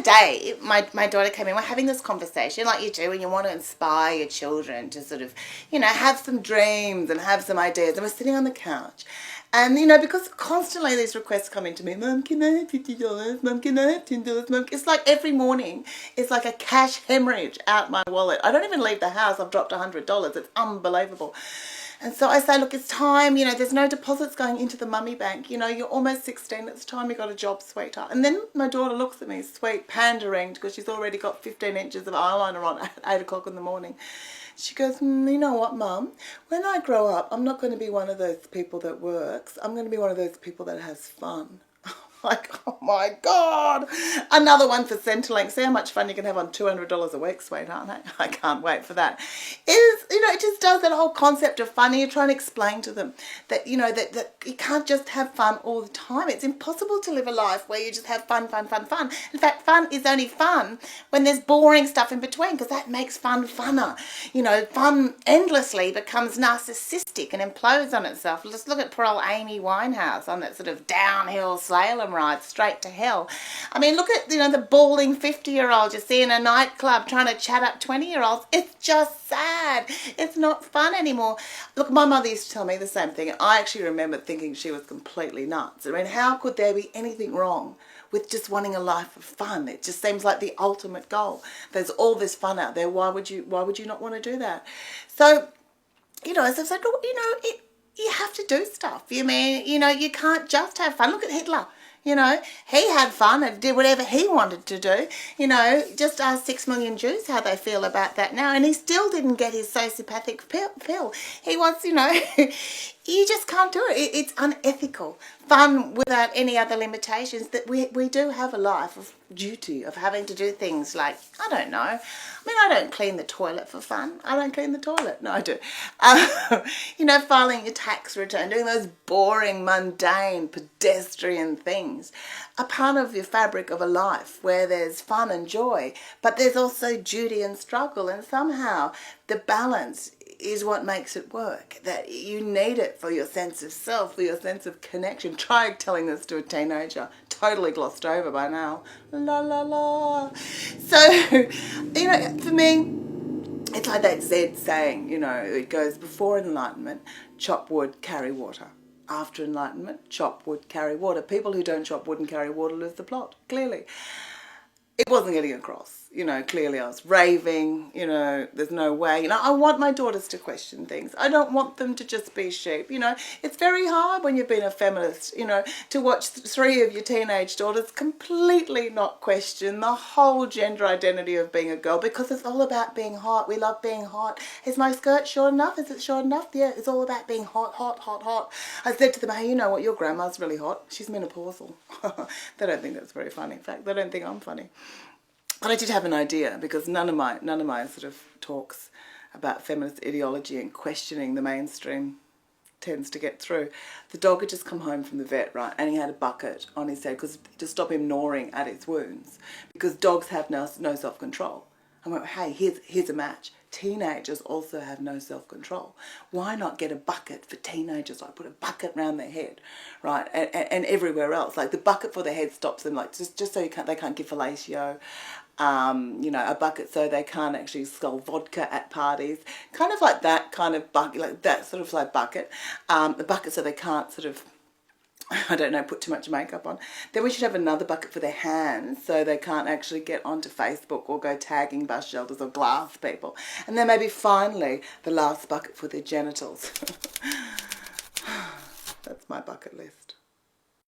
day, my daughter came in. We're having this conversation like you do when you want to inspire your children to sort of, have some dreams and have some ideas. And we're sitting on the couch. And, because constantly these requests come into me, Mum, can I have $50? Mum, can I have $10? Mum, it's like every morning, it's like a cash hemorrhage out my wallet. I don't even leave the house. I've dropped $100. It's unbelievable. And so I say, look, it's time, there's no deposits going into the mummy bank. You're almost 16. It's time you got a job, sweetheart. And then my daughter looks at me, sweet, pandering, because she's already got 15 inches of eyeliner on at 8 o'clock in the morning. She goes, you know what, Mum? When I grow up, I'm not going to be one of those people that works. I'm going to be one of those people that has fun. Like, oh my God. Another one for Centrelink. See how much fun you can have on $200 a week, sweetheart. I can't wait for that. It just does that whole concept of fun. And you're trying to explain to them that, that you can't just have fun all the time. It's impossible to live a life where you just have fun, fun, fun, fun. In fact, fun is only fun when there's boring stuff in between, because that makes fun funner. Fun endlessly becomes narcissistic and implodes on itself. Just look at poor old Amy Winehouse on that sort of downhill slalom ride straight to hell. I mean, look at, the balding 50-year-old you see in a nightclub trying to chat up 20-year-olds. It's just sad. It's not fun anymore. Look, my mother used to tell me the same thing. I actually remember thinking she was completely nuts. I mean, how could there be anything wrong with just wanting a life of fun? It just seems like the ultimate goal. There's all this fun out there. Why would you not want to do that? So, as I said, you have to do stuff. You can't just have fun. Look at Hitler. He had fun and did whatever he wanted to do. Just ask 6 million Jews how they feel about that now. And he still didn't get his sociopathic pill. He wants, you just can't do it. It's unethical. Fun without any other limitations. That we do have a life of duty, of having to do things like, I don't know. I mean, I don't clean the toilet for fun. I don't clean the toilet. No, I do. Filing your tax return, doing those boring, mundane, pedestrian things are part of your fabric of a life where there's fun and joy, but there's also duty and struggle, and somehow the balance is what makes it work. That you need it for your sense of self, for your sense of connection. Try telling this to a teenager. Totally glossed over by now. La la la. So, for me, it's like that Zed saying, it goes before enlightenment, chop wood, carry water. After enlightenment, chop wood, carry water. People who don't chop wood and carry water lose the plot, clearly. It wasn't getting across. Clearly I was raving, there's no way. I want my daughters to question things. I don't want them to just be sheep. It's very hard when you've been a feminist, to watch 3 of your teenage daughters completely not question the whole gender identity of being a girl, because it's all about being hot. We love being hot. Is my skirt short enough? Is it short enough? Yeah, it's all about being hot, hot, hot, hot. I said to them, hey, you know what, your grandma's really hot. She's menopausal. They don't think that's very funny. In fact, they don't think I'm funny. But I did have an idea, because none of my sort of talks about feminist ideology and questioning the mainstream tends to get through. The dog had just come home from the vet, right, and he had a bucket on his head to stop him gnawing at its wounds, because dogs have no self-control. I went, hey, here's a match. Teenagers also have no self-control. Why not get a bucket for teenagers? I put a bucket around their head, right, and everywhere else. Like the bucket for their head stops them, like just so they can't give fellatio. A bucket so they can't actually scull vodka at parties. Kind of like that kind of bucket, like that sort of like bucket. A bucket so they can't sort of, I don't know, put too much makeup on. Then we should have another bucket for their hands so they can't actually get onto Facebook or go tagging bus shelters or glass people. And then maybe finally the last bucket for their genitals. That's my bucket list.